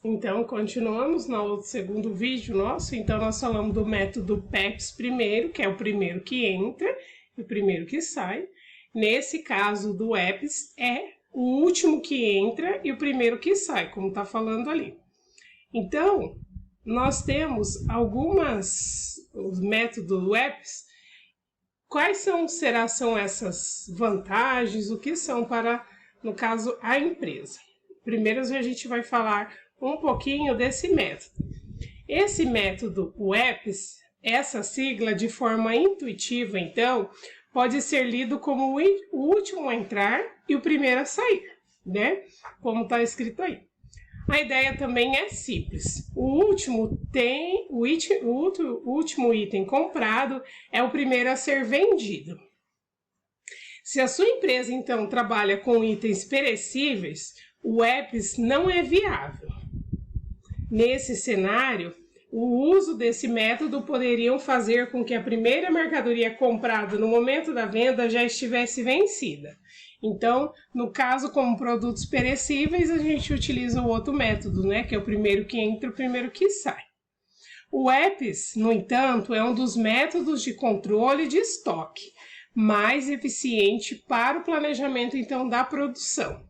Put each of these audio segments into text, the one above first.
Então, continuamos no segundo vídeo nosso. Então, nós falamos do método PEPS primeiro, que é o primeiro que entra e o primeiro que sai. Nesse caso do EPS, é o último que entra e o primeiro que sai, como está falando ali. Então, nós temos os métodos do EPS. Quais são essas vantagens? O que são para, no caso, a empresa? Primeiro, a gente vai falar um pouquinho desse método. Esse método, o EPS, essa sigla de forma intuitiva, então, pode ser lido como o último a entrar e o primeiro a sair, né? Como está escrito aí. A ideia também é simples. O último item comprado é o primeiro a ser vendido. Se a sua empresa, então, trabalha com itens perecíveis, o EPS não é viável. Nesse cenário, o uso desse método poderia fazer com que a primeira mercadoria comprada no momento da venda já estivesse vencida. Então, no caso, como produtos perecíveis, a gente utiliza o outro método, né? Que é o primeiro que entra e o primeiro que sai. O EPS, no entanto, é um dos métodos de controle de estoque mais eficiente para o planejamento, então, da produção.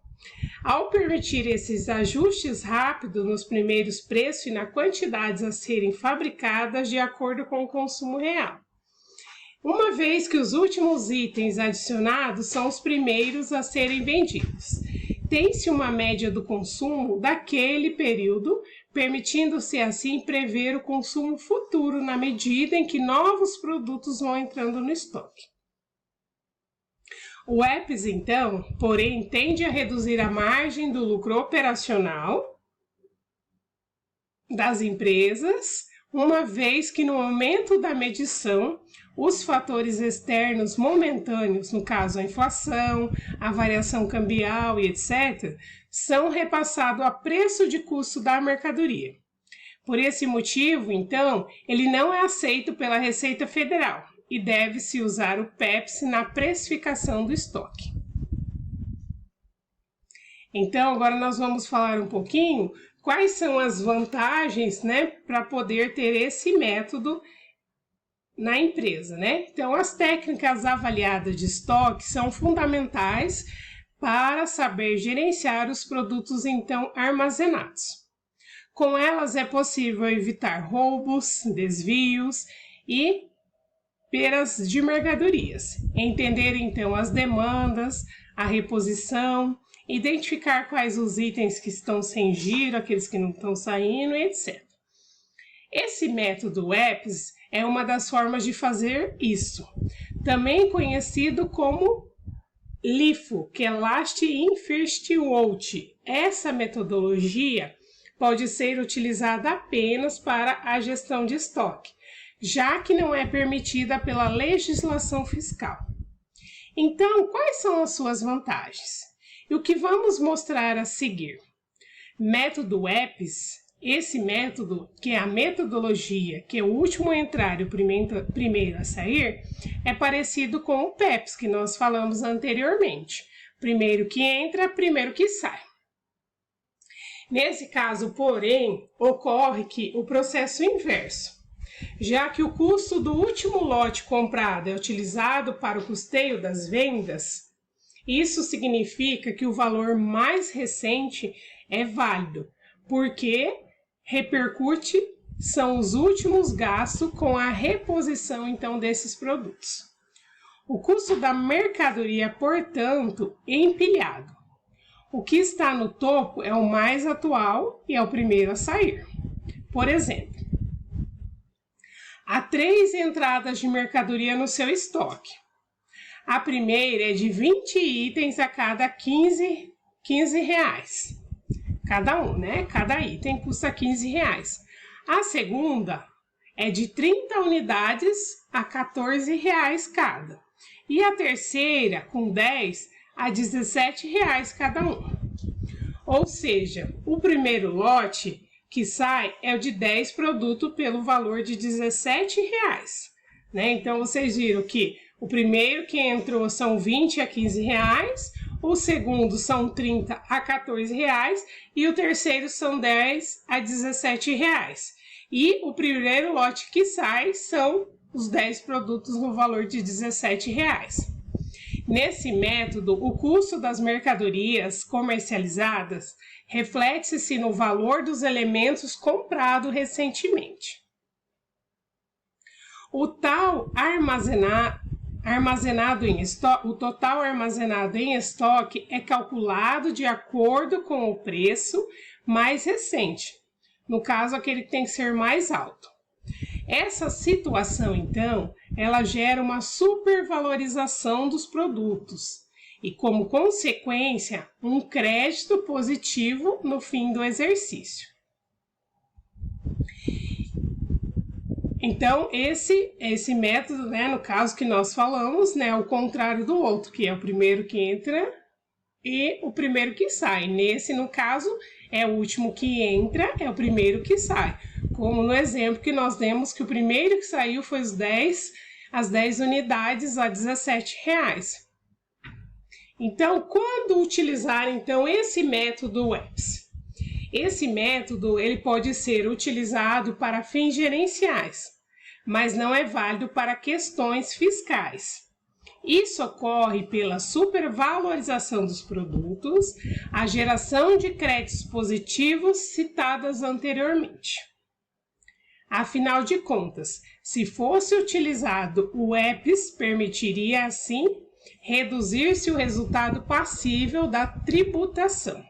Ao permitir esses ajustes rápidos nos primeiros preços e na quantidades a serem fabricadas de acordo com o consumo real. Uma vez que os últimos itens adicionados são os primeiros a serem vendidos. Tem-se uma média do consumo daquele período, permitindo-se assim prever o consumo futuro na medida em que novos produtos vão entrando no estoque. O EPS, então, porém, tende a reduzir a margem do lucro operacional das empresas, uma vez que no momento da medição, os fatores externos momentâneos, no caso a inflação, a variação cambial e etc., são repassados a preço de custo da mercadoria. Por esse motivo, então, ele não é aceito pela Receita Federal e deve-se usar o PEPS na precificação do estoque. Então, agora nós vamos falar um pouquinho quais são as vantagens, né, para poder ter esse método na empresa, né? Então, as técnicas avaliadas de estoque são fundamentais para saber gerenciar os produtos, então, armazenados. Com elas é possível evitar roubos, desvios e perdas de mercadorias. Entender, então, as demandas, a reposição, identificar quais os itens que estão sem giro, aqueles que não estão saindo, etc. Esse método EPS é uma das formas de fazer isso, também conhecido como LIFO, que é Last In First Out. Essa metodologia pode ser utilizada apenas para a gestão de estoque, já que não é permitida pela legislação fiscal. Então, quais são as suas vantagens? E o que vamos mostrar a seguir? Método EPS, esse método, que é a metodologia, que é o último a entrar e o primeiro a sair, é parecido com o PEPS, que nós falamos anteriormente. Primeiro que entra, primeiro que sai. Nesse caso, porém, ocorre que o processo inverso. Já que o custo do último lote comprado é utilizado para o custeio das vendas, isso significa que o valor mais recente é válido, porque repercute são os últimos gastos com a reposição, então, desses produtos. O custo da mercadoria, portanto, é empilhado. O que está no topo é o mais atual e é o primeiro a sair. Por exemplo, há 3 entradas de mercadoria no seu estoque. A primeira é de 20 itens a cada 15 reais. Cada um, né? Cada item custa 15 reais. A segunda é de 30 unidades a 14 reais cada. E a terceira, com 10, a 17 reais cada um. Ou seja, o primeiro lote que sai é o de 10 produtos pelo valor de 17 reais. Né? Então, vocês viram que o primeiro que entrou são 20 a 15 reais, o segundo são 30 a 14 reais e o terceiro são 10 a 17 reais. E o primeiro lote que sai são os 10 produtos no valor de 17 reais. Nesse método, o custo das mercadorias comercializadas reflete-se no valor dos elementos comprados recentemente. O total armazenado em estoque é calculado de acordo com o preço mais recente, no caso aquele que tem que ser mais alto. Essa situação, então, ela gera uma supervalorização dos produtos e, como consequência, um crédito positivo no fim do exercício. Então, esse método, né, no caso que nós falamos, né, é o contrário do outro, que é o primeiro que entra e o primeiro que sai. Nesse, no caso, é o último que entra, é o primeiro que sai. Como no exemplo que nós demos, que o primeiro que saiu foi as 10 unidades a 17 reais. Então, quando utilizar então esse método WEPS? Esse método ele pode ser utilizado para fins gerenciais, mas não é válido para questões fiscais. Isso ocorre pela supervalorização dos produtos, a geração de créditos positivos citadas anteriormente. Afinal de contas, se fosse utilizado o EPS, permitiria assim reduzir-se o resultado passível da tributação.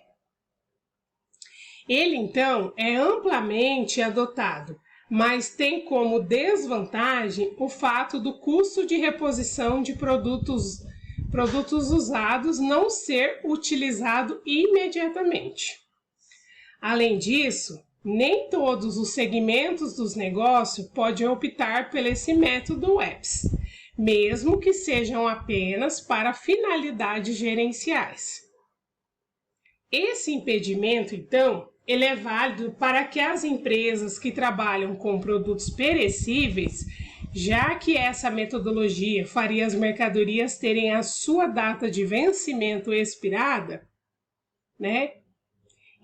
Ele, então, é amplamente adotado, mas tem como desvantagem o fato do custo de reposição de produtos usados não ser utilizado imediatamente. Além disso, nem todos os segmentos dos negócios podem optar por esse método WEPS, mesmo que sejam apenas para finalidades gerenciais. Esse impedimento, então, ele é válido para que as empresas que trabalham com produtos perecíveis, já que essa metodologia faria as mercadorias terem a sua data de vencimento expirada, né?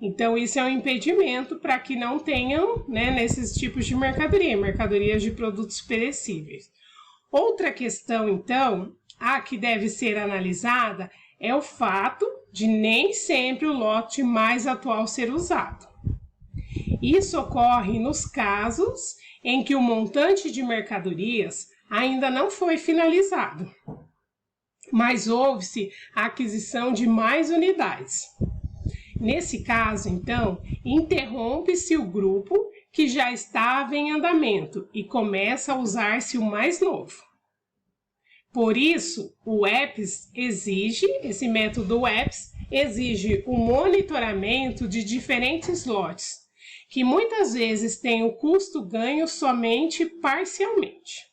Então, isso é um impedimento para que não tenham, né, nesses tipos de mercadorias de produtos perecíveis. Outra questão, então, que deve ser analisada é o fato de nem sempre o lote mais atual ser usado. Isso ocorre nos casos em que o montante de mercadorias ainda não foi finalizado, mas houve-se a aquisição de mais unidades. Nesse caso, então, interrompe-se o grupo que já estava em andamento e começa a usar-se o mais novo. Por isso, esse método WEPS exige o monitoramento de diferentes lotes, que muitas vezes têm o custo ganho somente parcialmente.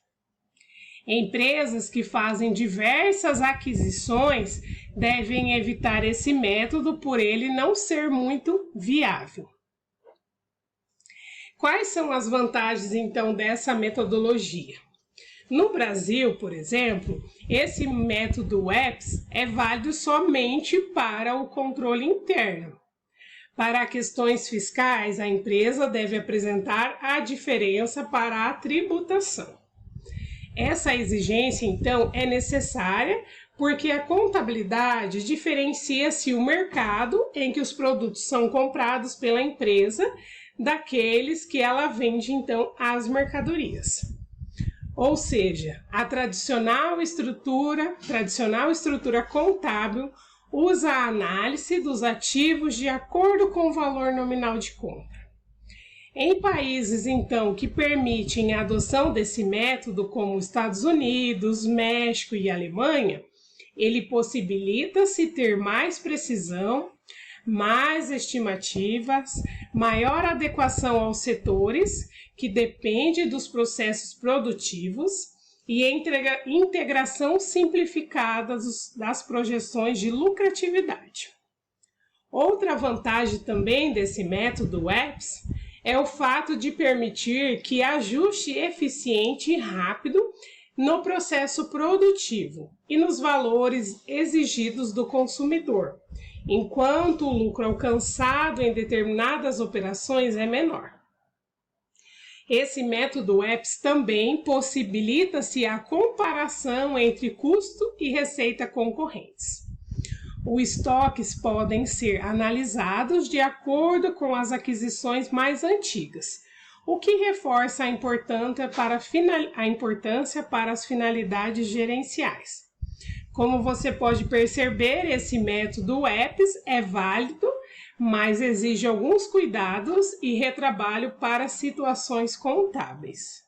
Empresas que fazem diversas aquisições devem evitar esse método por ele não ser muito viável. Quais são as vantagens, então, dessa metodologia? No Brasil, por exemplo, esse método WEPS é válido somente para o controle interno. Para questões fiscais, a empresa deve apresentar a diferença para a tributação. Essa exigência, então, é necessária porque a contabilidade diferencia-se o mercado em que os produtos são comprados pela empresa daqueles que ela vende, então, as mercadorias. Ou seja, a tradicional estrutura contábil usa a análise dos ativos de acordo com o valor nominal de compra. Em países, então, que permitem a adoção desse método, como Estados Unidos, México e Alemanha, ele possibilita-se ter mais precisão, mais estimativas, maior adequação aos setores, que depende dos processos produtivos, e integração simplificada das projeções de lucratividade. Outra vantagem também desse método WEPS é o fato de permitir que ajuste eficiente e rápido no processo produtivo e nos valores exigidos do consumidor, enquanto o lucro alcançado em determinadas operações é menor. Esse método EPS também possibilita-se a comparação entre custo e receita concorrentes. Os estoques podem ser analisados de acordo com as aquisições mais antigas, o que reforça a importância para as finalidades gerenciais. Como você pode perceber, esse método EPS é válido, mas exige alguns cuidados e retrabalho para situações contábeis.